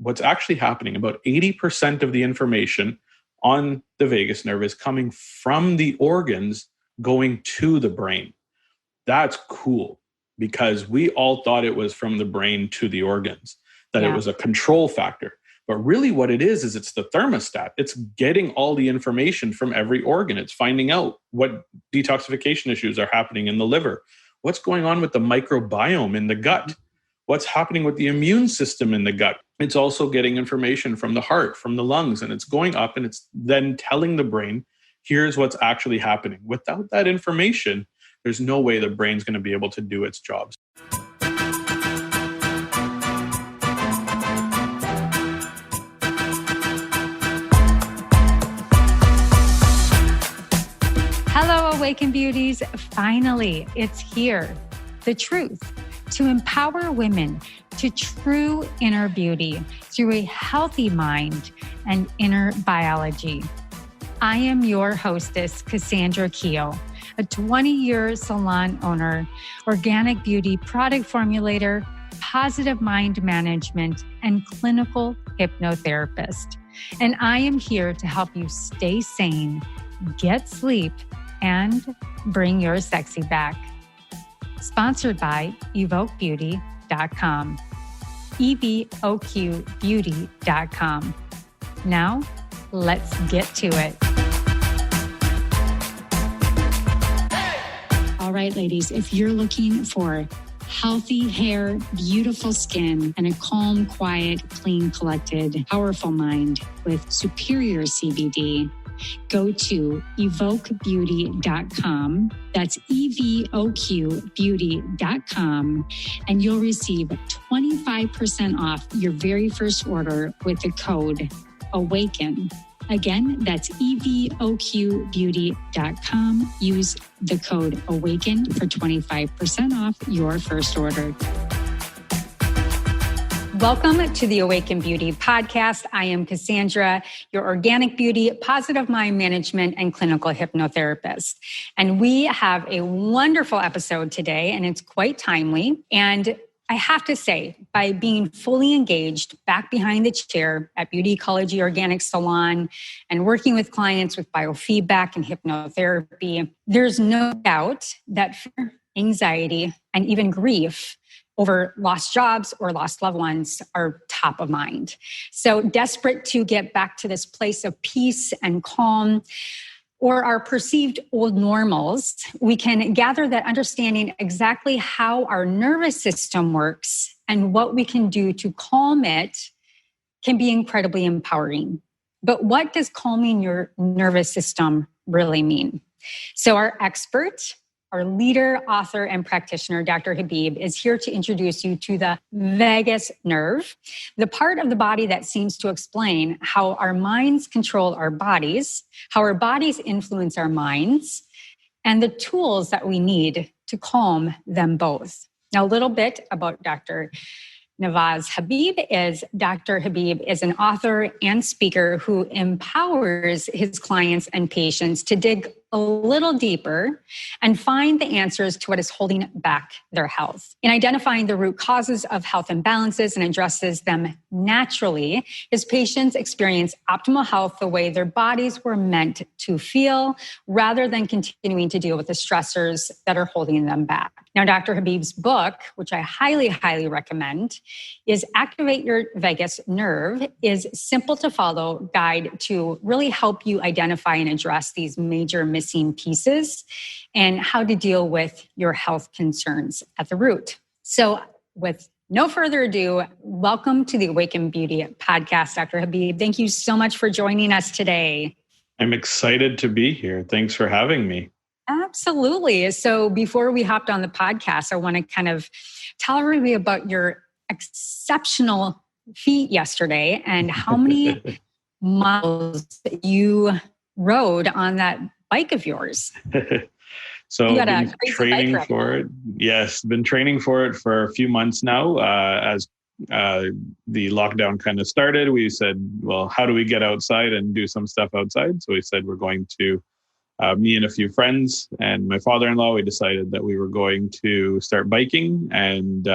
what's actually happening, about 80% of the information on the vagus nerve is coming from the organs going to the brain. That's cool, because we all thought it was from the brain to the organs, that it was a control factor. But really what it is it's the thermostat. It's getting all the information from every organ. It's finding out what detoxification issues are happening in the liver, what's going on with the microbiome in the gut, what's happening with the immune system in the gut. It's also getting information from the heart, from the lungs, and it's going up and it's then telling the brain, here's what's actually happening. Without that information, there's no way the brain's going to be able to do its jobs. Hello, Awaken Beauties. Finally, it's here. The truth to empower women to true inner beauty through a healthy mind and inner biology. I am your hostess, Cassandra Keel, a 20-year salon owner, organic beauty product formulator, positive mind management, and clinical hypnotherapist. And I am here to help you stay sane, get sleep, and bring your sexy back. Sponsored by evokebeauty.com. evokebeauty.com. Now, let's get to it. All right, ladies, if you're looking for healthy hair, beautiful skin, and a calm, quiet, clean, collected, powerful mind with superior CBD, go to evokebeauty.com. That's evokebeauty.com. And you'll receive 25% off your very first order with the code AWAKEN. Again, that's evokebeauty.com. Use the code AWAKEN for 25% off your first order. Welcome to the Awaken Beauty podcast. I am Cassandra, your organic beauty, positive mind management, and clinical hypnotherapist. And we have a wonderful episode today, and it's quite timely. And I have to say, by being fully engaged back behind the chair at Beauty Ecology Organic Salon and working with clients with biofeedback and hypnotherapy, there's no doubt that fear, anxiety, and even grief over lost jobs or lost loved ones are top of mind. So desperate to get back to this place of peace and calm, or our perceived old normals, we can gather that understanding exactly how our nervous system works and what we can do to calm it can be incredibly empowering. But what does calming your nervous system really mean? So our expert, our leader, author, and practitioner, Dr. Habib, is here to introduce you to the vagus nerve, the part of the body that seems to explain how our minds control our bodies, how our bodies influence our minds, and the tools that we need to calm them both. Now, a little bit about Dr. Navaz Habib is Dr. Habib is an author and speaker who empowers his clients and patients to dig a little deeper and find the answers to what is holding back their health. In identifying the root causes of health imbalances and addresses them naturally, his patients experience optimal health the way their bodies were meant to feel, rather than continuing to deal with the stressors that are holding them back. Now, Dr. Habib's book, which I highly, highly recommend, is Activate Your Vagus Nerve, is simple to follow guide to really help you identify and address these major missing pieces and how to deal with your health concerns at the root. So with no further ado, welcome to the Awaken Beauty podcast, Dr. Habib. Thank you so much for joining us today. I'm excited to be here. Thanks for having me. Absolutely. So before we hopped on the podcast, I want to kind of tell everybody about your exceptional feat yesterday and how many miles you rode on that bike of yours. So I've been training for it. Yes, been training for it for a few months now. As the lockdown kind of started, we said, well, how do we get outside and do some stuff outside? So we said we're going to, me and a few friends and my father-in-law, we decided that we were going to start biking. And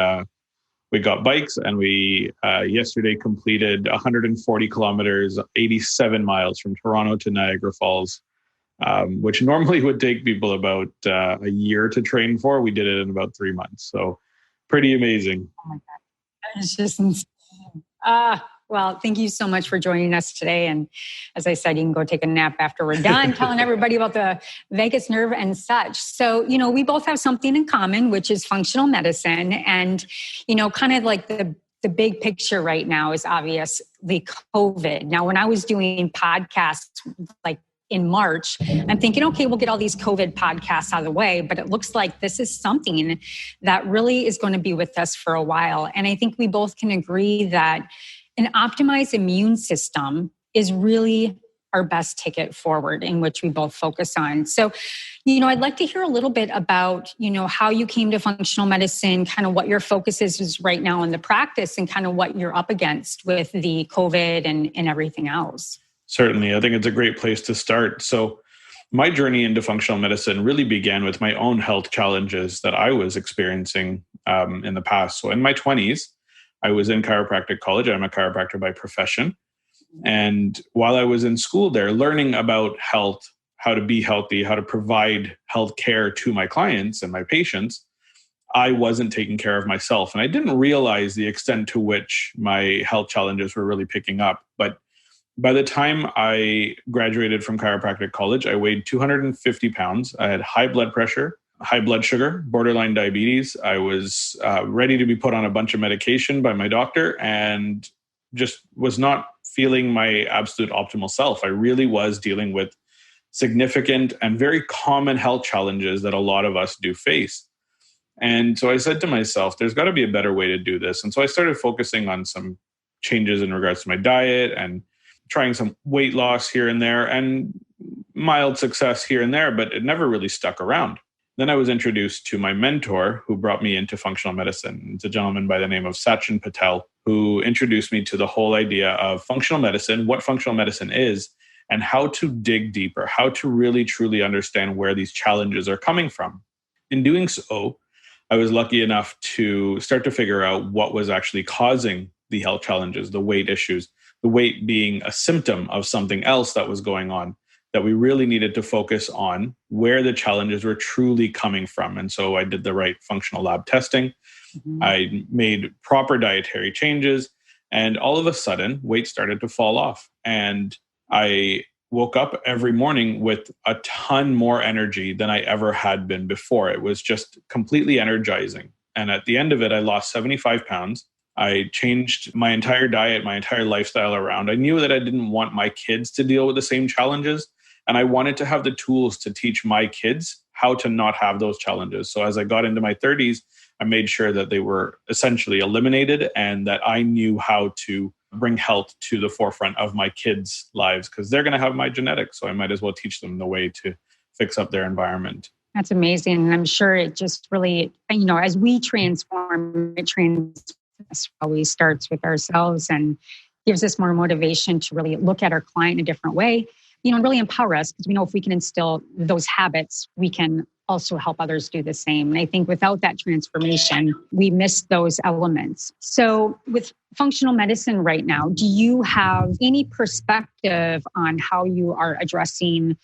we got bikes, and we yesterday completed 140 kilometers, 87 miles from Toronto to Niagara Falls, which normally would take people about a year to train for. We did it in about 3 months. So pretty amazing. Oh my God. It's just insane. Well, thank you so much for joining us today. And as I said, you can go take a nap after we're done telling everybody about the vagus nerve and such. So, we both have something in common, which is functional medicine. And, kind of like the big picture right now is obviously COVID. Now, when I was doing podcasts like in March, I'm thinking, okay, we'll get all these COVID podcasts out of the way, but it looks like this is something that really is going to be with us for a while. And I think we both can agree that an optimized immune system is really our best ticket forward, in which we both focus on. So, I'd like to hear a little bit about, how you came to functional medicine, kind of what your focus is right now in the practice, and kind of what you're up against with the COVID and everything else. Certainly. I think it's a great place to start. So my journey into functional medicine really began with my own health challenges that I was experiencing in the past. So in my 20s, I was in chiropractic college. I'm a chiropractor by profession. And while I was in school there, learning about health, how to be healthy, how to provide health care to my clients and my patients, I wasn't taking care of myself. And I didn't realize the extent to which my health challenges were really picking up. But by the time I graduated from chiropractic college, I weighed 250 pounds. I had high blood pressure, high blood sugar, borderline diabetes. I was ready to be put on a bunch of medication by my doctor and just was not feeling my absolute optimal self. I really was dealing with significant and very common health challenges that a lot of us do face. And so I said to myself, there's got to be a better way to do this. And so I started focusing on some changes in regards to my diet and trying some weight loss here and there and mild success here and there, but it never really stuck around. Then I was introduced to my mentor who brought me into functional medicine. It's a gentleman by the name of Sachin Patel, who introduced me to the whole idea of functional medicine, what functional medicine is, and how to dig deeper, how to really truly understand where these challenges are coming from. In doing so, I was lucky enough to start to figure out what was actually causing the health challenges, the weight issues, the weight being a symptom of something else that was going on, that we really needed to focus on where the challenges were truly coming from. And so I did the right functional lab testing. Mm-hmm. I made proper dietary changes, and all of a sudden, weight started to fall off. And I woke up every morning with a ton more energy than I ever had been before. It was just completely energizing. And at the end of it, I lost 75 pounds. I changed my entire diet, my entire lifestyle around. I knew that I didn't want my kids to deal with the same challenges. And I wanted to have the tools to teach my kids how to not have those challenges. So as I got into my 30s, I made sure that they were essentially eliminated and that I knew how to bring health to the forefront of my kids' lives, because they're going to have my genetics. So I might as well teach them the way to fix up their environment. That's amazing. And I'm sure it just really, as we transform, it always starts with ourselves and gives us more motivation to really look at our client in a different way, and really empower us, because we know if we can instill those habits, we can also help others do the same. And I think without that transformation, we miss those elements. So with functional medicine right now, do you have any perspective on how you are addressing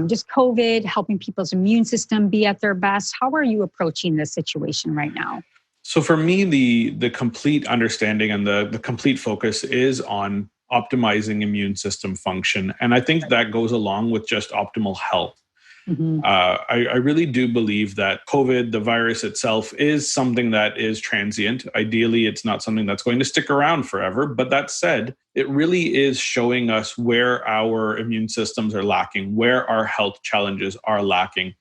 just COVID, helping people's immune system be at their best? How are you approaching this situation right now? So for me, the complete understanding and the complete focus is on optimizing immune system function. And I think that goes along with just optimal health. Mm-hmm. I really do believe that COVID, the virus itself, is something that is transient. Ideally, it's not something that's going to stick around forever. But that said, it really is showing us where our immune systems are lacking, where our health challenges are lacking.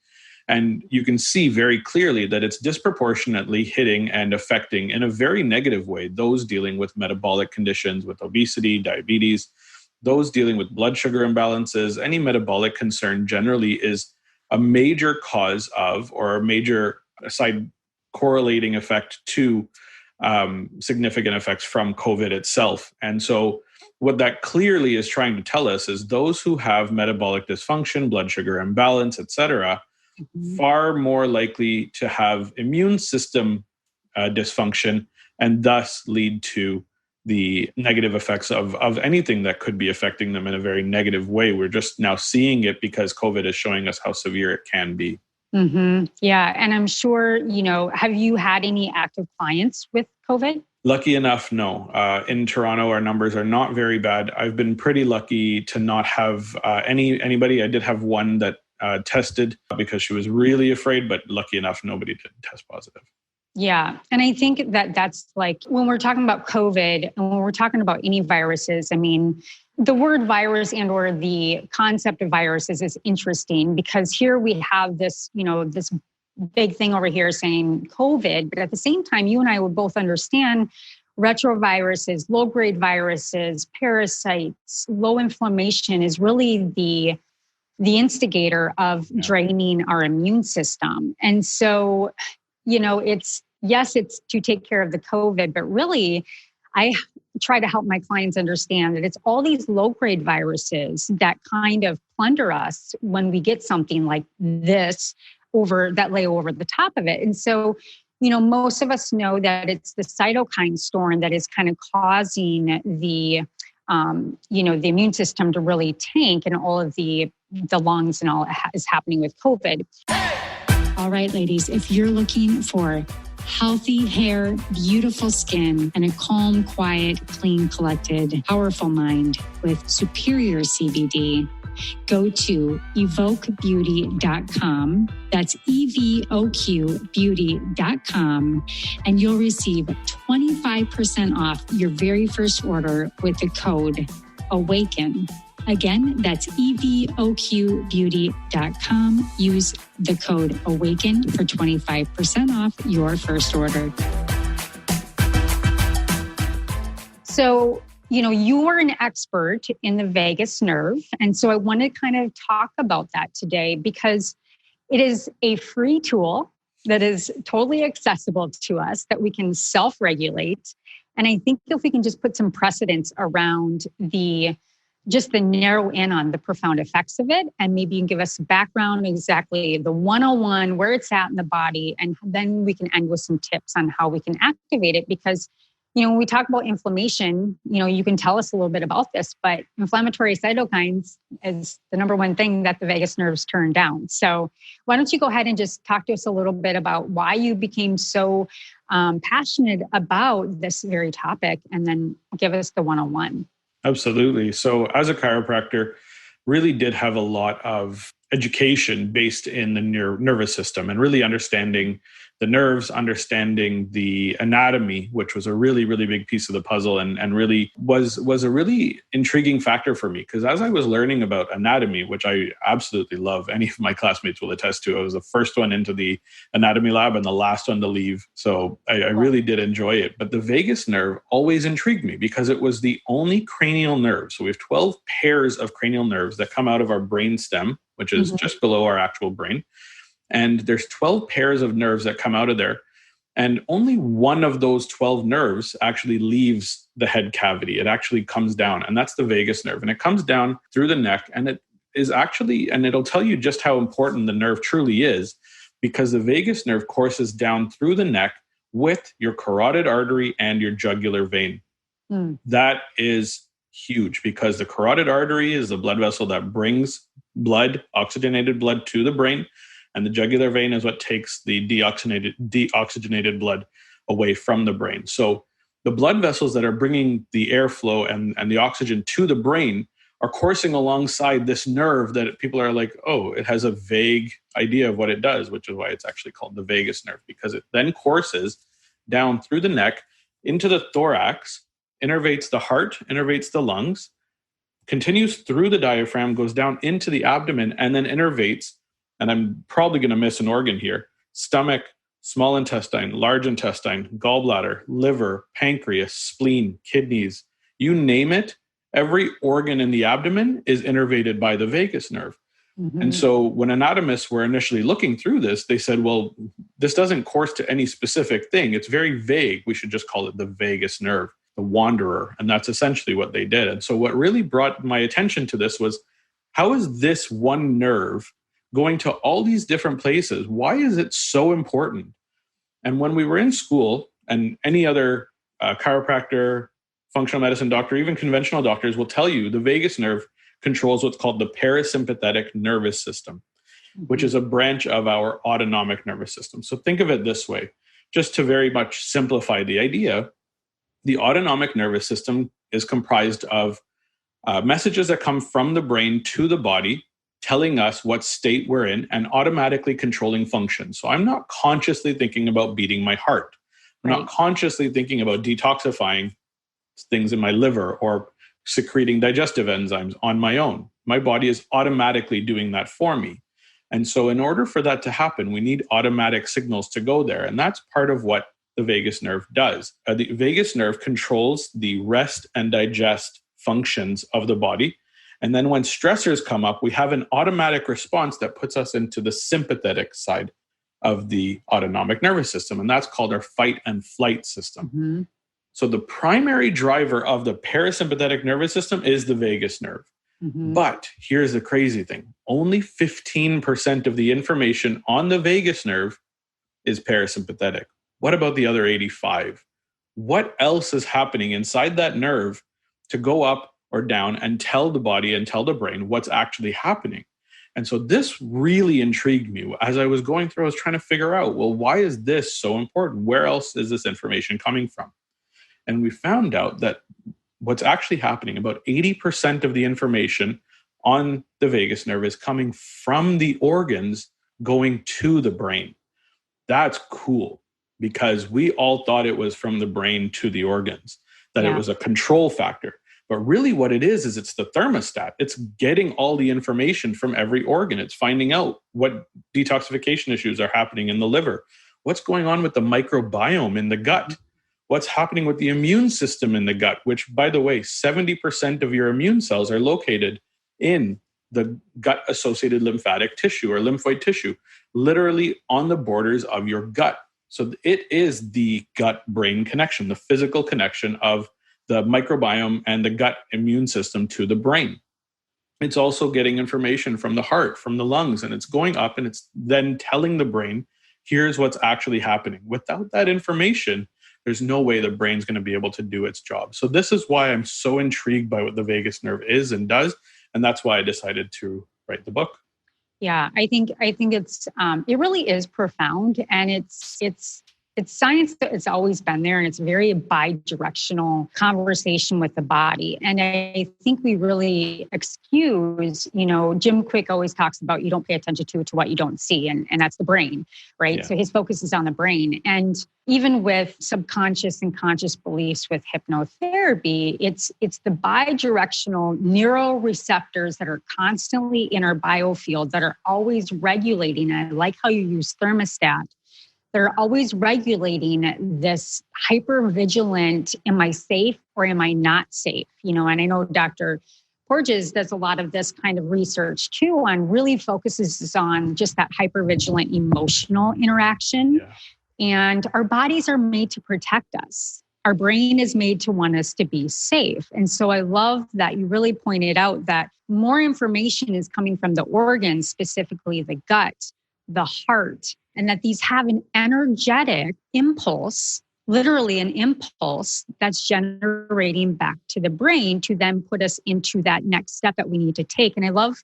And you can see very clearly that it's disproportionately hitting and affecting in a very negative way those dealing with metabolic conditions, with obesity, diabetes, those dealing with blood sugar imbalances. Any metabolic concern generally is a major cause of, or a major side correlating effect to significant effects from COVID itself. And so what that clearly is trying to tell us is those who have metabolic dysfunction, blood sugar imbalance, etc., far more likely to have immune system dysfunction and thus lead to the negative effects of anything that could be affecting them in a very negative way. We're just now seeing it because COVID is showing us how severe it can be. Mm-hmm. Yeah. And I'm sure, have you had any active clients with COVID? Lucky enough, no. In Toronto, our numbers are not very bad. I've been pretty lucky to not have anybody. I did have one that tested because she was really afraid, but lucky enough, nobody did test positive. Yeah. And I think that that's like when we're talking about COVID and when we're talking about any viruses, I mean, the word virus and or the concept of viruses is interesting because here we have this, this big thing over here saying COVID, but at the same time, you and I would both understand retroviruses, low-grade viruses, parasites, low inflammation is really the instigator of draining our immune system. And so, it's to take care of the COVID, but really I try to help my clients understand that it's all these low-grade viruses that kind of plunder us when we get something like this that lay over the top of it. And so, most of us know that it's the cytokine storm that is kind of causing the immune system to really tank, and all of the lungs and all is happening with COVID. All right, ladies, if you're looking for healthy hair, beautiful skin, and a calm, quiet, clean, collected, powerful mind with superior CBD, go to evoquebeauty.com. That's EVOQbeauty.com. And you'll receive 25% off your very first order with the code AWAKEN. Again, that's EVOQbeauty.com. Use the code AWAKEN for 25% off your first order. So, you are an expert in the vagus nerve. And so I want to kind of talk about that today because it is a free tool that is totally accessible to us that we can self-regulate. And I think if we can just put some precedence around the narrow in on the profound effects of it, and maybe you can give us background, exactly the 101, where it's at in the body, and then we can end with some tips on how we can activate it. Because when we talk about inflammation, you can tell us a little bit about this, but inflammatory cytokines is the number one thing that the vagus nerves turn down. So why don't you go ahead and just talk to us a little bit about why you became so passionate about this very topic, and then give us the 101. Absolutely. So as a chiropractor, really did have a lot of education based in the nervous system and really understanding the nerves, understanding the anatomy, which was a really, really big piece of the puzzle and really was a really intriguing factor for me. Because as I was learning about anatomy, which I absolutely love, any of my classmates will attest to, I was the first one into the anatomy lab and the last one to leave. So I really did enjoy it. But the vagus nerve always intrigued me because it was the only cranial nerve. So we have 12 pairs of cranial nerves that come out of our brain stem, which is just below our actual brain. And there's 12 pairs of nerves that come out of there. And only one of those 12 nerves actually leaves the head cavity. It actually comes down, and that's the vagus nerve. And it comes down through the neck, and it is actually, and it'll tell you just how important the nerve truly is, because the vagus nerve courses down through the neck with your carotid artery and your jugular vein. That is huge because the carotid artery is the blood vessel that brings blood, oxygenated blood, to the brain. And the jugular vein is what takes the deoxygenated blood away from the brain. So the blood vessels that are bringing the airflow and the oxygen to the brain are coursing alongside this nerve that people are like, oh, it has a vague idea of what it does, which is why it's actually called the vagus nerve, because it then courses down through the neck into the thorax, innervates the heart, innervates the lungs, continues through the diaphragm, goes down into the abdomen, and then innervates, and I'm probably going to miss an organ here, stomach, small intestine, large intestine, gallbladder, liver, pancreas, spleen, kidneys, you name it, every organ in the abdomen is innervated by the vagus nerve. And so when anatomists were initially looking through this, they said, well, this doesn't course to any specific thing. It's very vague. We should just call it the vagus nerve, the wanderer. And that's essentially what they did. And so what really brought my attention to this was, how is this one nerve going to all these different places? Why is it so important? And when we were in school, and any other chiropractor, functional medicine doctor, even conventional doctors will tell you the vagus nerve controls what's called the parasympathetic nervous system, which is a branch of our autonomic nervous system. So think of it this way, just to very much simplify the idea. The autonomic nervous system is comprised of messages that come from the brain to the body, telling us what state we're in and automatically controlling function. So I'm not consciously thinking about beating my heart. I'm not consciously thinking about detoxifying things in my liver or secreting digestive enzymes on my own. My body is automatically doing that for me. And so in order for that to happen, we need automatic signals to go there. And that's part of what the vagus nerve does. The vagus nerve controls the rest and digest functions of the body. And then when stressors come up, we have an automatic response that puts us into the sympathetic side of the autonomic nervous system. And that's called our fight and flight system. Mm-hmm. So the primary driver of the parasympathetic nervous system is the vagus nerve. Mm-hmm. But here's the crazy thing. Only 15% of the information on the vagus nerve is parasympathetic. What about the other 85? What else is happening inside that nerve to go up or down and tell the body and tell the brain what's actually happening? And so this really intrigued me. As I was going through, I was trying to figure out, well, why is this so important? Where else is this information coming from? And we found out that what's actually happening, about 80% of the information on the vagus nerve is coming from the organs going to the brain. That's cool, because we all thought it was from the brain to the organs, that it was a control factor. But really what it is it's the thermostat. It's getting all the information from every organ. It's finding out what detoxification issues are happening in the liver, what's going on with the microbiome in the gut, what's happening with the immune system in the gut, which, by the way, 70% of your immune cells are located in the gut-associated lymphatic tissue or lymphoid tissue, literally on the borders of your gut. So it is the gut-brain connection, the physical connection of the microbiome and the gut immune system to the brain. It's also getting information from the heart, from the lungs, and it's going up and it's then telling the brain, here's what's actually happening. Without that information, there's no way the brain's going to be able to do its job. So this is why I'm so intrigued by what the vagus nerve is and does. And that's why I decided to write the book. Yeah, I think it's it really is profound, and it's science that it's always been there, and it's very bi-directional conversation with the body. And I think we really excuse, Jim Quick always talks about you don't pay attention to what you don't see, and that's the brain, right? Yeah. So his focus is on the brain. And even with subconscious and conscious beliefs with hypnotherapy, it's the bi-directional neuroreceptors that are constantly in our biofield that are always regulating. I like how you use thermostat. They're always regulating this hypervigilant, am I safe or am I not safe? And I know Dr. Porges does a lot of this kind of research too, on really focuses on just that hypervigilant emotional interaction. Yeah. And our bodies are made to protect us. Our brain is made to want us to be safe. And so I love that you really pointed out that more information is coming from the organs, specifically the gut, the heart, and that these have an energetic impulse, literally an impulse that's generating back to the brain to then put us into that next step that we need to take. And I love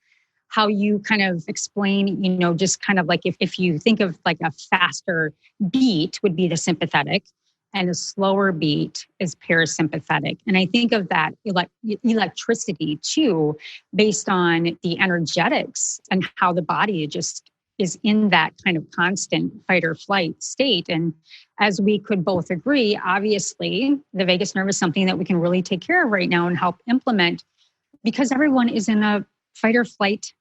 how you kind of explain, just kind of like if you think of like a faster beat would be the sympathetic and a slower beat is parasympathetic. And I think of that electricity too, based on the energetics and how the body just is in that kind of constant fight or flight state. And as we could both agree, obviously, the vagus nerve is something that we can really take care of right now and help implement, because everyone is in a fight or flight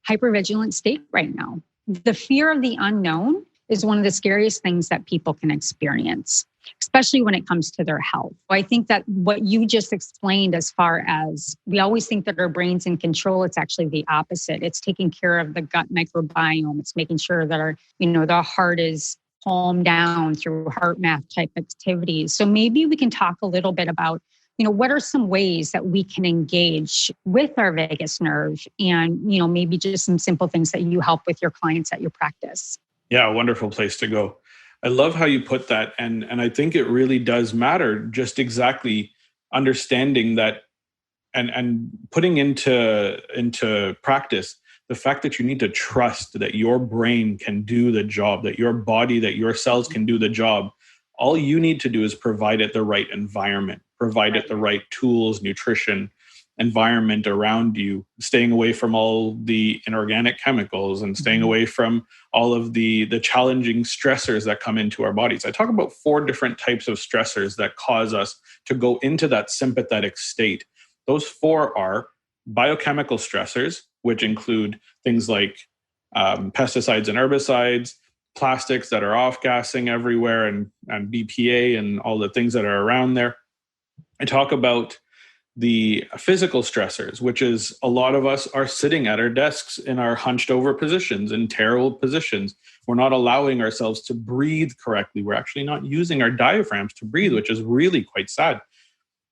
hypervigilant state right now. The fear of the unknown is one of the scariest things that people can experience, especially when it comes to their health. I think that what you just explained, as far as we always think that our brain's in control, it's actually the opposite. It's taking care of the gut microbiome. It's making sure that our, the heart is calmed down through heart math type activities. So maybe we can talk a little bit about, what are some ways that we can engage with our vagus nerve, and, maybe just some simple things that you help with your clients at your practice. Yeah, a wonderful place to go. I love how you put that. And I think it really does matter, just exactly understanding that and putting into practice the fact that you need to trust that your brain can do the job, that your body, that your cells can do the job. All you need to do is provide it the right environment, provide it the right tools, nutrition, environment around you, staying away from all the inorganic chemicals and staying away from all of the challenging stressors that come into our bodies. I talk about 4 different types of stressors that cause us to go into that sympathetic state. Those 4 are biochemical stressors, which include things like pesticides and herbicides, plastics that are off-gassing everywhere, and BPA and all the things that are around there. I talk about the physical stressors, which is a lot of us are sitting at our desks in our hunched over positions, in terrible positions. We're not allowing ourselves to breathe correctly. We're actually not using our diaphragms to breathe, which is really quite sad.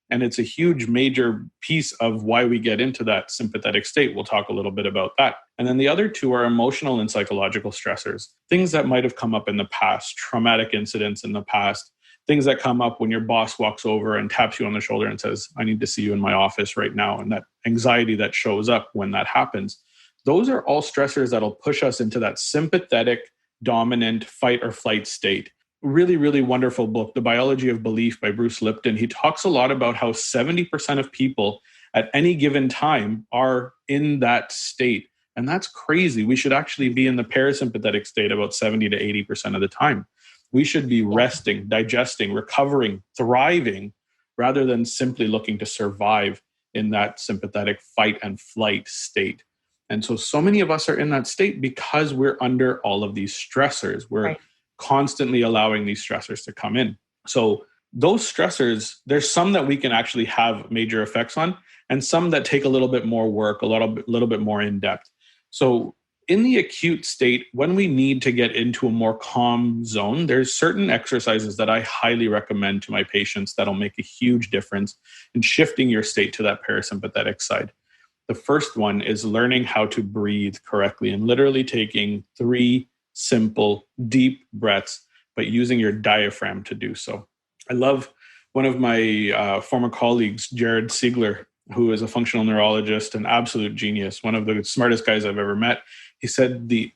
And it's a huge major piece of why we get into that sympathetic state. We'll talk a little bit about that. And then the other 2 are emotional and psychological stressors, things that might have come up in the past, traumatic incidents in the past, things that come up when your boss walks over and taps you on the shoulder and says, I need to see you in my office right now. And that anxiety that shows up when that happens. Those are all stressors that'll push us into that sympathetic, dominant fight or flight state. Really, really wonderful book, The Biology of Belief by Bruce Lipton. He talks a lot about how 70% of people at any given time are in that state. And that's crazy. We should actually be in the parasympathetic state about 70 to 80% of the time. We should be resting, digesting, recovering, thriving, rather than simply looking to survive in that sympathetic fight and flight state. And so many of us are in that state because we're under all of these stressors. We're constantly allowing these stressors to come in. So those stressors, there's some that we can actually have major effects on, and some that take a little bit more work, a little bit more in depth. So in the acute state, when we need to get into a more calm zone, there's certain exercises that I highly recommend to my patients that'll make a huge difference in shifting your state to that parasympathetic side. The first one is learning how to breathe correctly and literally taking 3 simple, deep breaths, but using your diaphragm to do so. I love one of my former colleagues, Jared Siegler, who is a functional neurologist, an absolute genius, one of the smartest guys I've ever met. He said the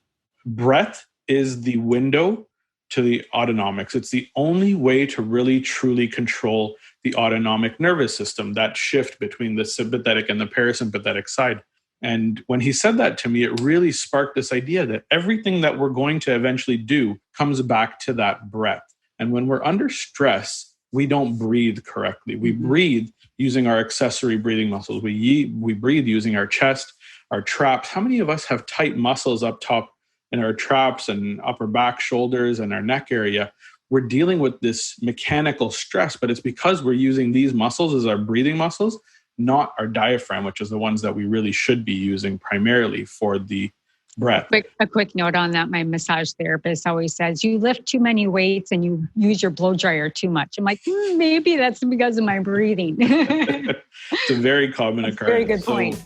breath is the window to the autonomics. It's the only way to really, truly control the autonomic nervous system, that shift between the sympathetic and the parasympathetic side. And when he said that to me, it really sparked this idea that everything that we're going to eventually do comes back to that breath. And when we're under stress, we don't breathe correctly. We breathe using our accessory breathing muscles. We breathe using our chest, our traps. How many of us have tight muscles up top in our traps and upper back, shoulders, and our neck area? We're dealing with this mechanical stress, but it's because we're using these muscles as our breathing muscles, not our diaphragm, which is the ones that we really should be using primarily for the breath. A quick note on that. My massage therapist always says, you lift too many weights and you use your blow dryer too much. I'm like, maybe that's because of my breathing. It's a very common occurrence. Very good point.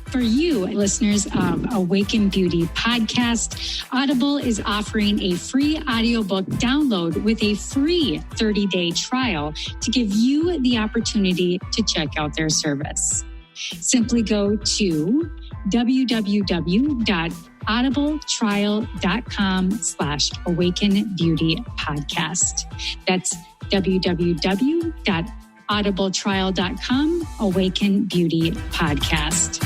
For you, listeners of Awaken Beauty podcast, Audible is offering a free audiobook download with a free 30-day trial to give you the opportunity to check out their service. Simply go to www.audibletrial.com/Awaken Beauty podcast. That's www.audibletrial.com Awaken Beauty podcast.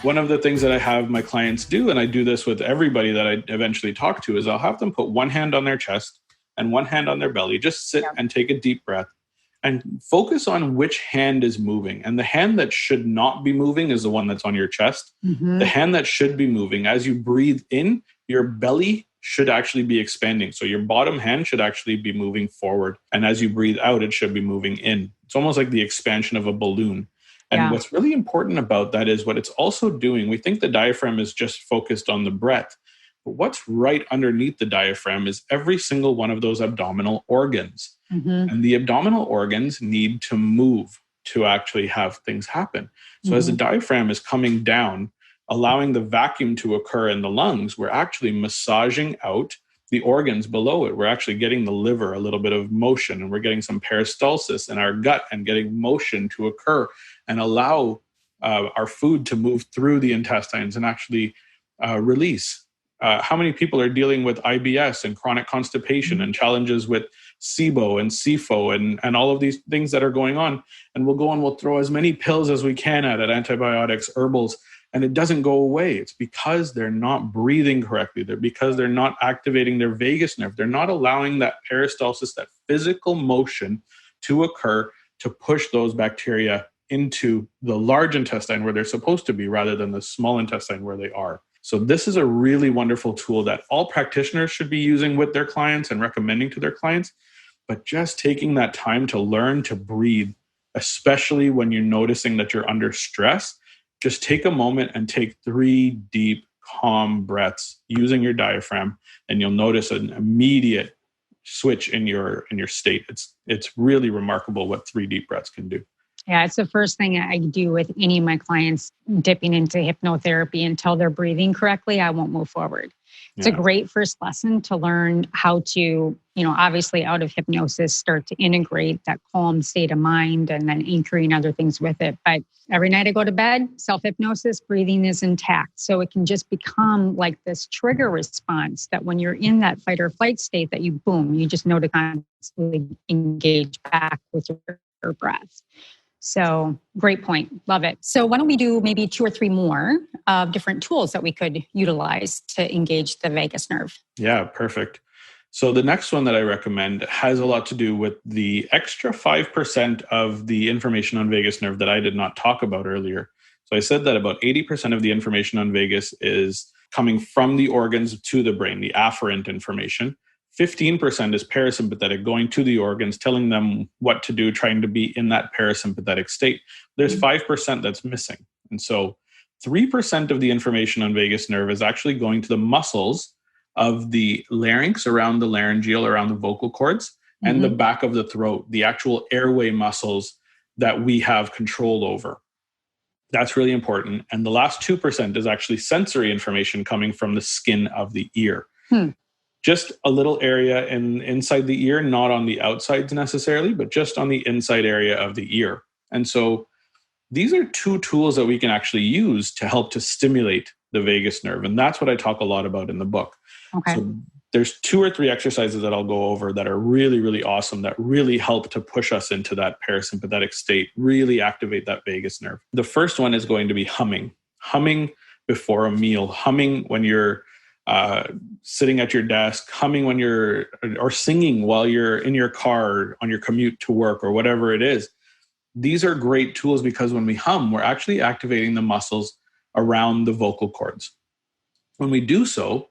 One of the things that I have my clients do, and I do this with everybody that I eventually talk to, is I'll have them put one hand on their chest and one hand on their belly. Just sit and take a deep breath and focus on which hand is moving. And the hand that should not be moving is the one that's on your chest. The hand that should be moving, as you breathe in, your belly should actually be expanding. So your bottom hand should actually be moving forward. And as you breathe out, it should be moving in. It's almost like the expansion of a balloon. And what's really important about that is what it's also doing. We think the diaphragm is just focused on the breath. But what's right underneath the diaphragm is every single one of those abdominal organs. And the abdominal organs need to move to actually have things happen. So as the diaphragm is coming down, allowing the vacuum to occur in the lungs, we're actually massaging out the organs below it. We're actually getting the liver a little bit of motion, and we're getting some peristalsis in our gut and getting motion to occur and allow our food to move through the intestines and actually release. How many people are dealing with IBS and chronic constipation and challenges with SIBO and SIFO and all of these things that are going on? And we'll go and we'll throw as many pills as we can at it, antibiotics, herbals, and it doesn't go away. It's because they're not breathing correctly. Because they're not activating their vagus nerve. They're not allowing that peristalsis, that physical motion to occur to push those bacteria into the large intestine where they're supposed to be rather than the small intestine where they are. So this is a really wonderful tool that all practitioners should be using with their clients and recommending to their clients. But just taking that time to learn to breathe, especially when you're noticing that you're under stress, just take a moment and take 3 deep, calm breaths using your diaphragm, and you'll notice an immediate switch in your state. It's really remarkable what 3 deep breaths can do. Yeah, it's the first thing I do with any of my clients dipping into hypnotherapy. Until they're breathing correctly, I won't move forward. It's a great first lesson to learn how to, obviously out of hypnosis, start to integrate that calm state of mind and then anchoring other things with it. But every night I go to bed, self-hypnosis, breathing is intact. So it can just become like this trigger response that when you're in that fight or flight state that you just know to constantly engage back with your breath. So great point. Love it. So why don't we do maybe 2 or 3 more of different tools that we could utilize to engage the vagus nerve? Yeah, perfect. So the next one that I recommend has a lot to do with the extra 5% of the information on vagus nerve that I did not talk about earlier. So I said that about 80% of the information on vagus is coming from the organs to the brain, the afferent information. 15% is parasympathetic, going to the organs, telling them what to do, trying to be in that parasympathetic state. There's 5% that's missing. And so 3% of the information on vagus nerve is actually going to the muscles of the larynx, around the laryngeal, around the vocal cords, and the back of the throat, the actual airway muscles that we have control over. That's really important. And the last 2% is actually sensory information coming from the skin of the ear. Just a little area inside the ear, not on the outsides necessarily, but just on the inside area of the ear. And so these are 2 tools that we can actually use to help to stimulate the vagus nerve. And that's what I talk a lot about in the book. Okay. So there's 2 or 3 exercises that I'll go over that are really, really awesome, that really help to push us into that parasympathetic state, really activate that vagus nerve. The first one is going to be humming. Humming before a meal, humming when you're sitting at your desk, humming when or singing while you're in your car on your commute to work or whatever it is. These are great tools because when we hum, we're actually activating the muscles around the vocal cords. When we do so,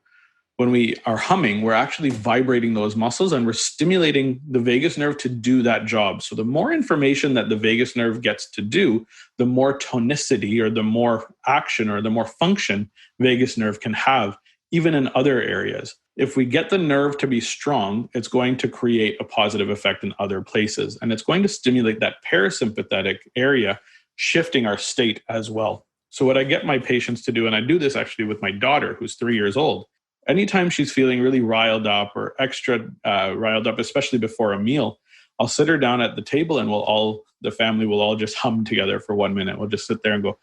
when we are humming, we're actually vibrating those muscles and we're stimulating the vagus nerve to do that job. So the more information that the vagus nerve gets to do, the more tonicity or the more action or the more function vagus nerve can have, even in other areas. If we get the nerve to be strong, it's going to create a positive effect in other places. And it's going to stimulate that parasympathetic area, shifting our state as well. So what I get my patients to do, and I do this actually with my daughter, who's 3 years old, anytime she's feeling really riled up or extra riled up, especially before a meal, I'll sit her down at the table and the family will all just hum together for 1 minute. We'll just sit there and go,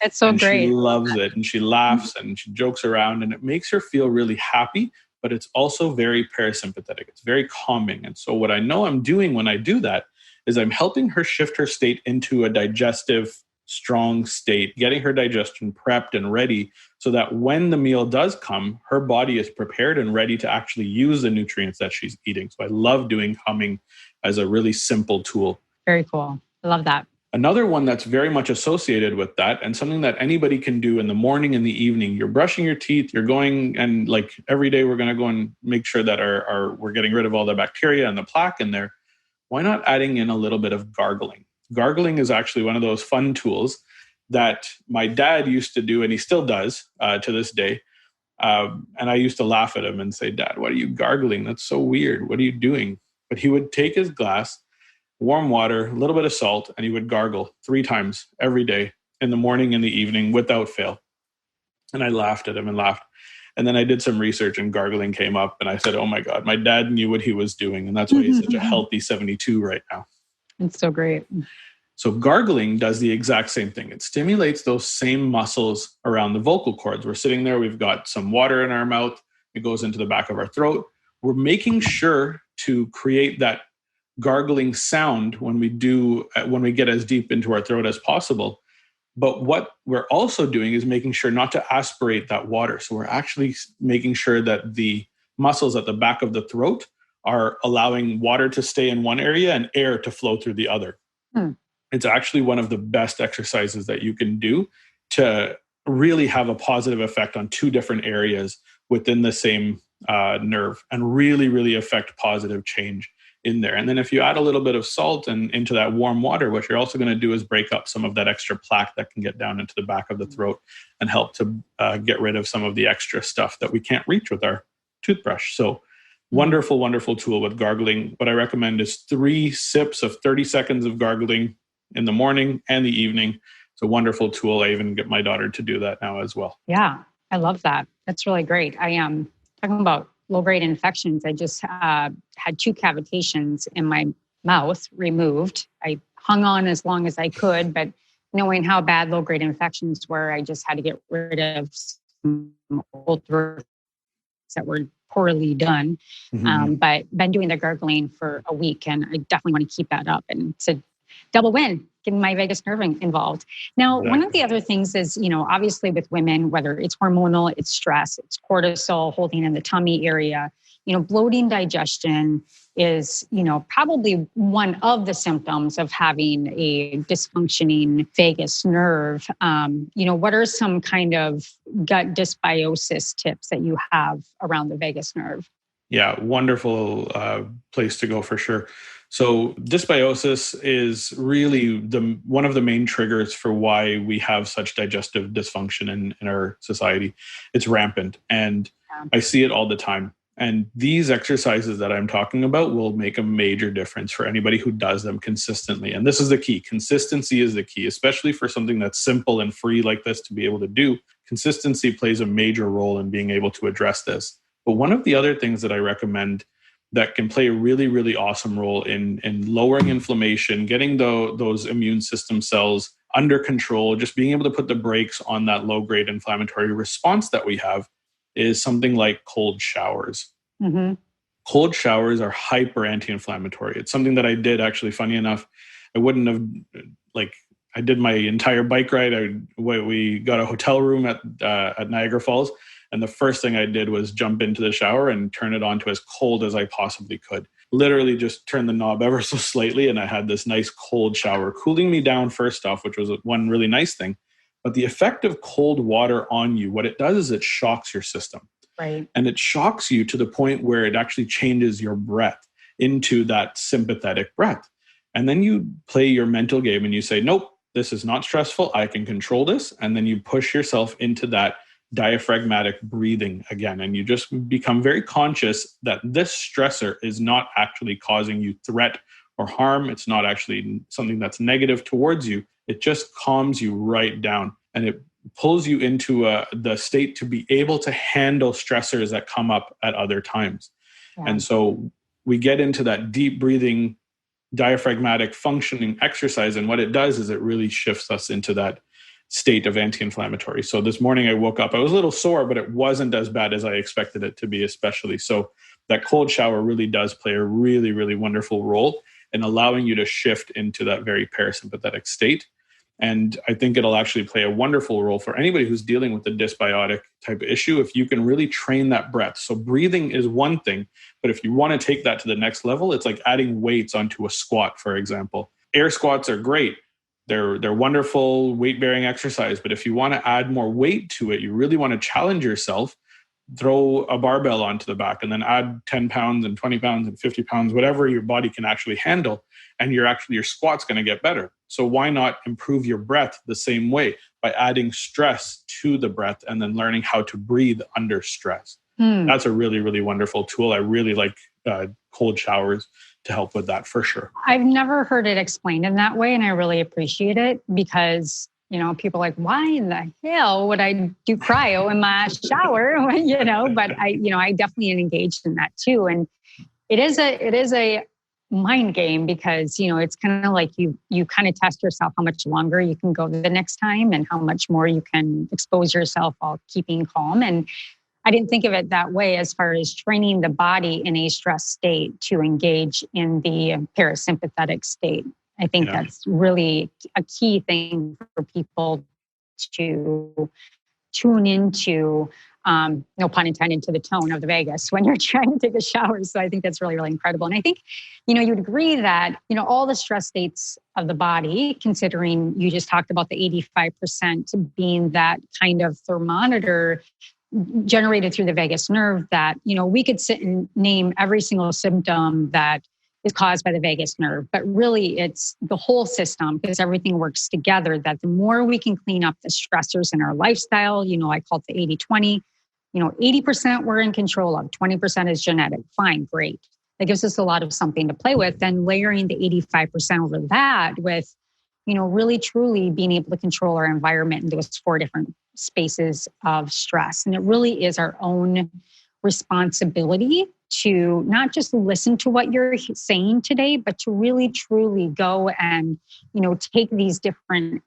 That's so great. She loves it and she laughs and she jokes around and it makes her feel really happy, but it's also very parasympathetic. It's very calming. And so what I know I'm doing when I do that is I'm helping her shift her state into a digestive, strong state, getting her digestion prepped and ready so that when the meal does come, her body is prepared and ready to actually use the nutrients that she's eating. So I love doing humming as a really simple tool. Very cool. I love that. Another one that's very much associated with that and something that anybody can do in the morning and the evening, you're brushing your teeth, you're going and like every day we're going to go and make sure that we're getting rid of all the bacteria and the plaque in there. Why not adding in a little bit of gargling? Gargling is actually one of those fun tools that my dad used to do and he still does to this day. And I used to laugh at him and say, Dad, what are you gargling? That's so weird. What are you doing? But he would take his glass, warm water, a little bit of salt, and he would gargle 3 times every day in the morning and the evening without fail. And I laughed at him and laughed. And then I did some research and gargling came up and I said, oh my God, my dad knew what he was doing. And that's why he's such a healthy 72 right now. It's so great. So gargling does the exact same thing. It stimulates those same muscles around the vocal cords. We're sitting there, we've got some water in our mouth. It goes into the back of our throat. We're making sure to create that gargling sound when we get as deep into our throat as possible. But what we're also doing is making sure not to aspirate that water. So we're actually making sure that the muscles at the back of the throat are allowing water to stay in one area and air to flow through the other. It's actually one of the best exercises that you can do to really have a positive effect on two different areas within the same nerve and really, really affect positive change in there. And then if you add a little bit of salt into that warm water, what you're also going to do is break up some of that extra plaque that can get down into the back of the throat and help to get rid of some of the extra stuff that we can't reach with our toothbrush. So wonderful, wonderful tool with gargling. What I recommend is 3 sips of 30 seconds of gargling in the morning and the evening. It's a wonderful tool. I even get my daughter to do that now as well. Yeah, I love that. That's really great. I am talking about low-grade infections. I just had 2 cavitations in my mouth removed. I hung on as long as I could, but knowing how bad low-grade infections were, I just had to get rid of some old throats that were poorly done. But been doing the gargling for a week, and I definitely want to keep that up. And it's a double win, getting my vagus nerve involved. Now, one of the other things is, obviously with women, whether it's hormonal, it's stress, it's cortisol holding in the tummy area, bloating, digestion is, probably one of the symptoms of having a dysfunctioning vagus nerve. What are some kind of gut dysbiosis tips that you have around the vagus nerve? Yeah, wonderful place to go for sure. So dysbiosis is really one of the main triggers for why we have such digestive dysfunction in our society. It's rampant, and I see it all the time. And these exercises that I'm talking about will make a major difference for anybody who does them consistently. And this is the key. Consistency is the key, especially for something that's simple and free like this to be able to do. Consistency plays a major role in being able to address this. But one of the other things that I recommend that can play a really, really awesome role in lowering inflammation, getting those immune system cells under control, just being able to put the brakes on that low-grade inflammatory response that we have is something like cold showers. Cold showers are hyper anti-inflammatory. It's something that I did actually, funny enough. I wouldn't have, I did my entire bike ride. We got a hotel room at Niagara Falls. And the first thing I did was jump into the shower and turn it on to as cold as I possibly could. Literally just turn the knob ever so slightly. And I had this nice cold shower cooling me down first off, which was one really nice thing. But the effect of cold water on you, what it does is it shocks your system. Right. And it shocks you to the point where it actually changes your breath into that sympathetic breath. And then you play your mental game and you say, nope, this is not stressful. I can control this. And then you push yourself into that diaphragmatic breathing again. And you just become very conscious that this stressor is not actually causing you threat or harm. It's not actually something that's negative towards you. It just calms you right down. And it pulls you into the state to be able to handle stressors that come up at other times. Yeah. And so we get into that deep breathing, diaphragmatic functioning exercise. And what it does is it really shifts us into that state of anti-inflammatory. So this morning I woke up, I was a little sore, but it wasn't as bad as I expected it to be, especially. So that cold shower really does play a really, really wonderful role in allowing you to shift into that very parasympathetic state. And I think it'll actually play a wonderful role for anybody who's dealing with a dysbiotic type of issue if you can really train that breath. So breathing is one thing, but if you want to take that to the next level, it's like adding weights onto a squat, for example. Air squats are great. They're wonderful weight-bearing exercise, but if you want to add more weight to it, you really want to challenge yourself, throw a barbell onto the back and then add 10 pounds and 20 pounds and 50 pounds, whatever your body can actually handle. And your squat's going to get better. So why not improve your breath the same way by adding stress to the breath and then learning how to breathe under stress? That's a really, really wonderful tool. I really like cold showers to help with that for sure. I've never heard it explained in that way, and I really appreciate it because People are like, why in the hell would I do cryo in my shower? But I definitely am engaged in that too. And it is a mind game because, it's kind of like you kind of test yourself how much longer you can go the next time and how much more you can expose yourself while keeping calm. And I didn't think of it that way as far as training the body in a stress state to engage in the parasympathetic state. I think that's really a key thing for people to tune into, no pun intended, to the tone of the vagus when you're trying to take a shower. So I think that's really, really incredible. And I think, you'd agree that, all the stress states of the body, considering you just talked about the 85% being that kind of thermometer generated through the vagus nerve, that, we could sit and name every single symptom that is caused by the vagus nerve, but really it's the whole system because everything works together, that the more we can clean up the stressors in our lifestyle, I call it the 80-20, 80% we're in control of, 20% is genetic. Fine, great. That gives us a lot of something to play with. Then layering the 85% over that with, really truly being able to control our environment in those 4 different spaces of stress. And it really is our own responsibility to not just listen to what you're saying today, but to really truly go and, take these different,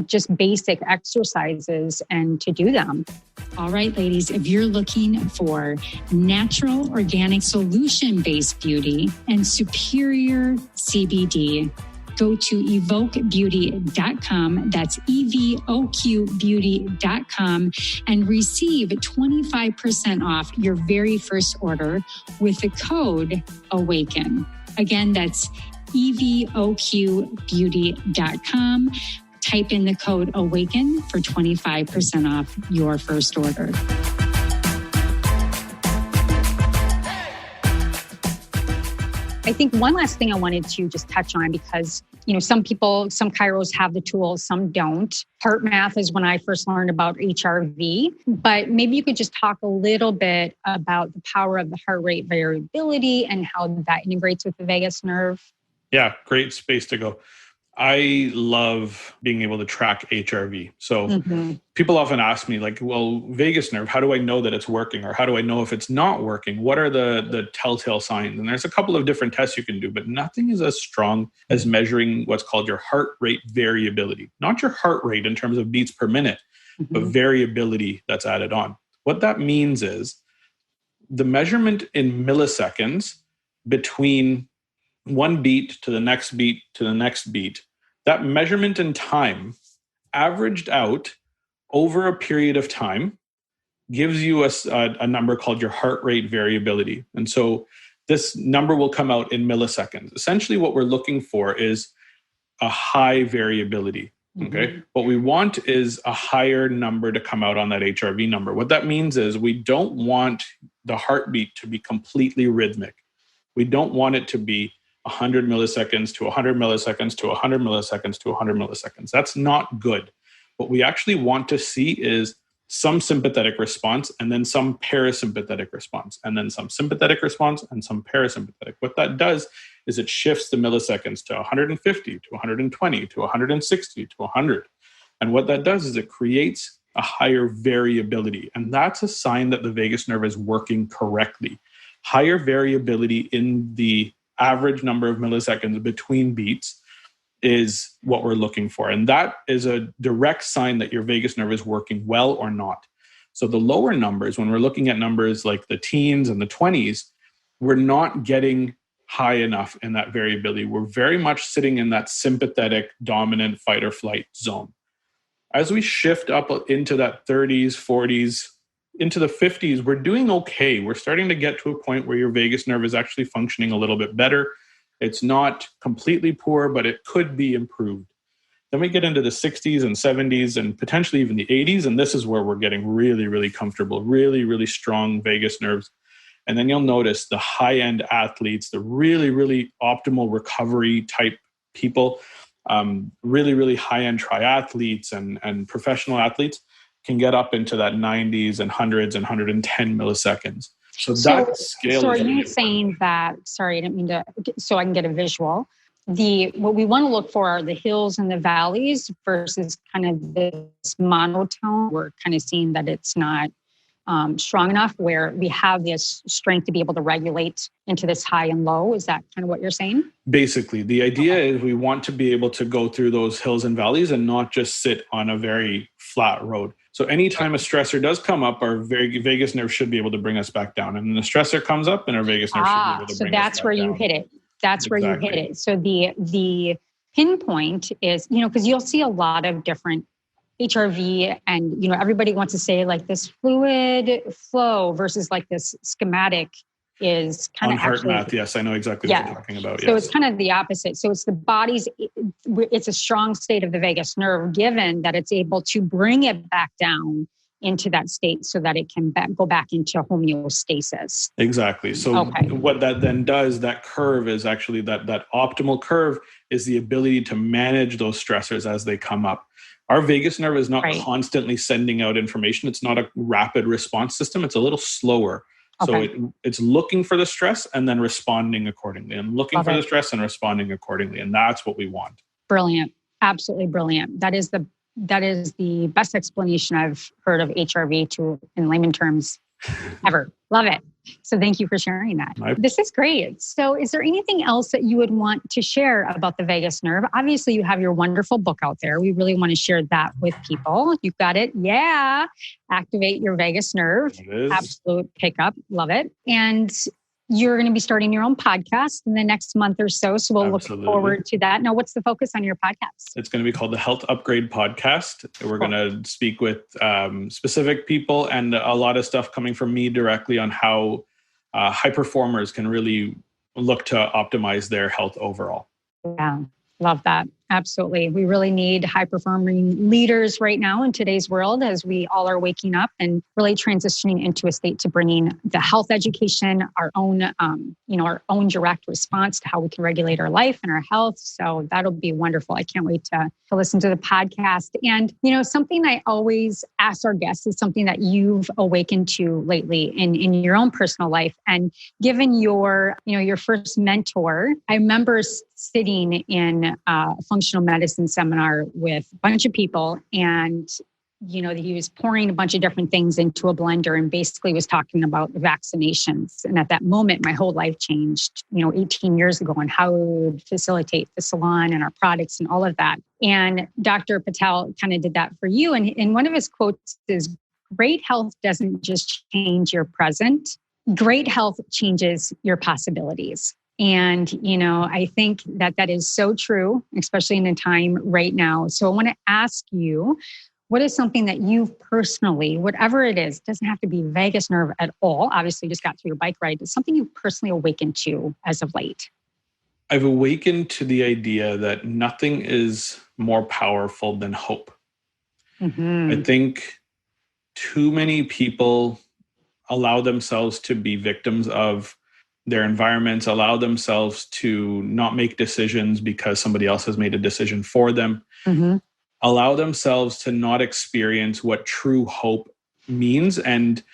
just basic exercises and to do them. All right, ladies, if you're looking for natural, organic, solution-based beauty and superior CBD, go to evoquebeauty.com. That's evoquebeauty.com and receive 25% off your very first order with the code AWAKEN. Again, that's evoquebeauty.com. Type in the code AWAKEN for 25% off your first order. I think one last thing I wanted to just touch on, because, some people, some chiros have the tools, some don't. Heart math is when I first learned about HRV, but maybe you could just talk a little bit about the power of the heart rate variability and how that integrates with the vagus nerve. Yeah, great space to go. I love being able to track HRV. So people often ask me like, well, vagus nerve, how do I know that it's working? Or how do I know if it's not working? What are the telltale signs? And there's a couple of different tests you can do, but nothing is as strong as measuring what's called your heart rate variability. Not your heart rate in terms of beats per minute, but variability that's added on. What that means is the measurement in milliseconds between one beat to the next beat to the next beat, that measurement in time averaged out over a period of time gives you a number called your heart rate variability. And so this number will come out in milliseconds. Essentially what we're looking for is a high variability. Okay. What we want is a higher number to come out on that HRV number. What that means is we don't want the heartbeat to be completely rhythmic. We don't want it to be 100 milliseconds to 100 milliseconds to 100 milliseconds to 100 milliseconds. That's not good. What we actually want to see is some sympathetic response and then some parasympathetic response and then some sympathetic response and some parasympathetic. What that does is it shifts the milliseconds to 150 to 120 to 160 to 100. And what that does is it creates a higher variability. And that's a sign that the vagus nerve is working correctly. Higher variability in the average number of milliseconds between beats is what we're looking for. And that is a direct sign that your vagus nerve is working well or not. So the lower numbers, when we're looking at numbers like the teens and the 20s, we're not getting high enough in that variability. We're very much sitting in that sympathetic, dominant fight or flight zone. As we shift up into that 30s, 40s, into the 50s, we're doing okay. We're starting to get to a point where your vagus nerve is actually functioning a little bit better. It's not completely poor, but it could be improved. Then we get into the 60s and 70s and potentially even the 80s. And this is where we're getting really, really comfortable, really, really strong vagus nerves. And then you'll notice the high-end athletes, the really, really optimal recovery type people, really, really high-end triathletes and professional athletes can get up into that 90s and 100s and 110 milliseconds. So that scale. So are you saying that, sorry, I didn't mean to, so I can get a visual. what we want to look for are the hills and the valleys versus kind of this monotone. We're kind of seeing that it's not strong enough where we have this strength to be able to regulate into this high and low. Is that kind of what you're saying? Basically, the idea is we want to be able to go through those hills and valleys and not just sit on a very flat road. So anytime a stressor does come up, our vagus nerve should be able to bring us back down. And then the stressor comes up and our vagus nerve should be able to bring us back down. So that's where you hit it. That's where you hit it. So the pinpoint is, because you'll see a lot of different HRV and, everybody wants to say like this fluid flow versus like this schematic is kind of heart actually, math. Yes, I know exactly what you're talking about. So it's kind of the opposite. So it's the body's, it's a strong state of the vagus nerve, given that it's able to bring it back down into that state so that it can go back into homeostasis. Exactly. So what that then does, that curve is actually that optimal curve is the ability to manage those stressors as they come up. Our vagus nerve is not constantly sending out information. It's not a rapid response system. It's a little slower. So it's looking for the stress and then responding accordingly, and looking for the stress and responding accordingly. And that's what we want. Brilliant. Absolutely brilliant. That is the best explanation I've heard of HRV in layman terms ever. Love it. So thank you for sharing that. This is great. So is there anything else that you would want to share about the vagus nerve? Obviously, you have your wonderful book out there. We really want to share that with people. You've got it. Yeah. Activate Your Vagus Nerve. Absolute pickup. Love it. And you're going to be starting your own podcast in the next month or so. So we'll look forward to that. Now, what's the focus on your podcast? It's going to be called the Health Upgrade Podcast. We're going to speak with specific people and a lot of stuff coming from me directly on how high performers can really look to optimize their health overall. Yeah, love that. Absolutely. We really need high-performing leaders right now in today's world as we all are waking up and really transitioning into a state to bringing the health education, our own direct response to how we can regulate our life and our health. So that'll be wonderful. I can't wait to listen to the podcast. And, something I always ask our guests is something that you've awakened to lately in your own personal life. And given your first mentor, I remember sitting in a functional medicine seminar with a bunch of people, and he was pouring a bunch of different things into a blender and basically was talking about vaccinations. And at that moment, my whole life changed, 18 years ago, and how we would facilitate the salon and our products and all of that. And Dr. Patel kind of did that for you. And one of his quotes is, "Great health doesn't just change your present. Great health changes your possibilities." And, I think that is so true, especially in a time right now. So I want to ask you, what is something that you've personally, whatever it is, doesn't have to be vagus nerve at all. Obviously, you just got through your bike ride. It's something you've personally awakened to as of late. I've awakened to the idea that nothing is more powerful than hope. Mm-hmm. I think too many people allow themselves to be victims of their environments, allow themselves to not make decisions because somebody else has made a decision for them, allow themselves to not experience what true hope means, and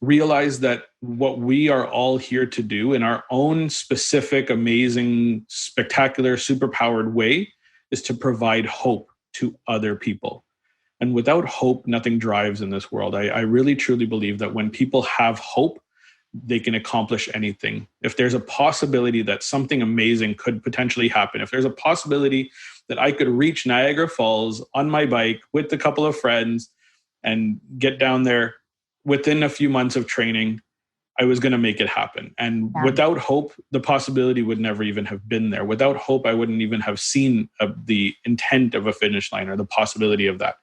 realize that what we are all here to do in our own specific, amazing, spectacular, superpowered way is to provide hope to other people. And without hope, nothing drives in this world. I really, truly believe that when people have hope, they can accomplish anything. If there's a possibility that something amazing could potentially happen, if there's a possibility that I could reach Niagara Falls on my bike with a couple of friends and get down there within a few months of training, I was going to make it happen. And without hope, the possibility would never even have been there. Without hope, I wouldn't even have seen the intent of a finish line or the possibility of that.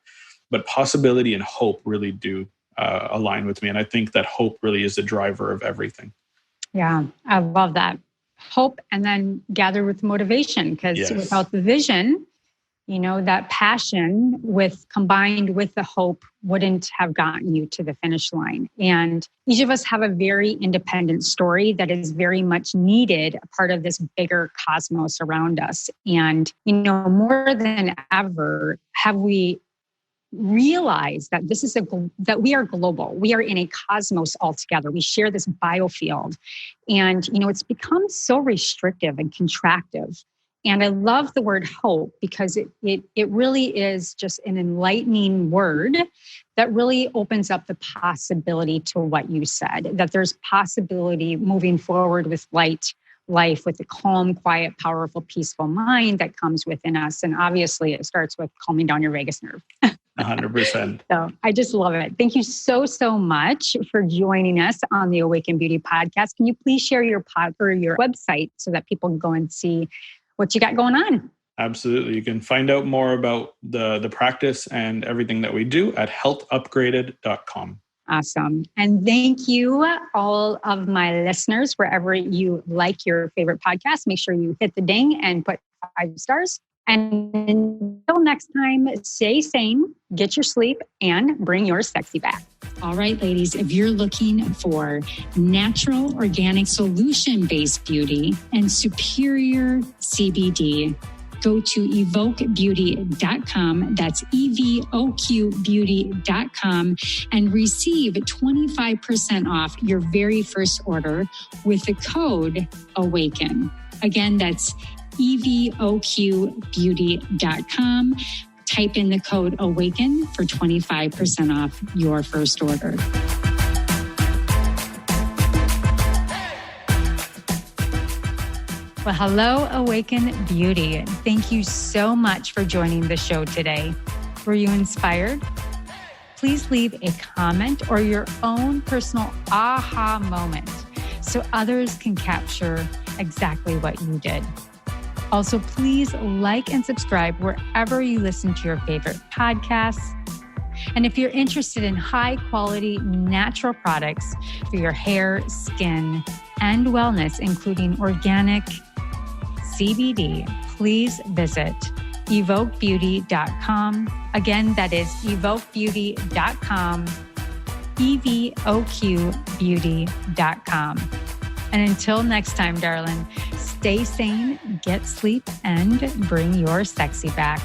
But possibility and hope really do align with me. And I think that hope really is the driver of everything. Yeah, I love that. Hope, and then gather with motivation, because without the vision, that passion combined with the hope wouldn't have gotten you to the finish line. And each of us have a very independent story that is very much needed, a part of this bigger cosmos around us. And, more than ever, have we realize that that we are global. We are in a cosmos altogether. We share this biofield, and it's become so restrictive and contractive. And I love the word hope because it really is just an enlightening word that really opens up the possibility to what you said, that there's possibility moving forward with life with a calm, quiet, powerful, peaceful mind that comes within us. And obviously it starts with calming down your vagus nerve. 100%. So I just love it. Thank you so much for joining us on the Awaken Beauty podcast. Can you please share your website so that people can go and see what you got going on? Absolutely. You can find out more about the practice and everything that we do at healthupgraded.com. Awesome. And thank you, all of my listeners, wherever you like your favorite podcast. Make sure you hit the ding and put 5 stars. And until next time, stay sane, get your sleep, and bring your sexy back. All right, ladies, if you're looking for natural, organic, solution-based beauty and superior CBD, go to evokebeauty.com. That's EVOQbeauty.com and receive 25% off your very first order with the code AWAKEN. Again, that's EVOQbeauty.com. Type in the code AWAKEN for 25% off your first order. Well, hello, Awaken Beauty. Thank you so much for joining the show today. Were you inspired? Please leave a comment or your own personal aha moment so others can capture exactly what you did. Also, please like and subscribe wherever you listen to your favorite podcasts. And if you're interested in high quality natural products for your hair, skin, and wellness, including organic CBD, please visit evokebeauty.com. Again, that is evokebeauty.com, evoqbeauty.com. And until next time, darling, stay sane, get sleep, and bring your sexy back.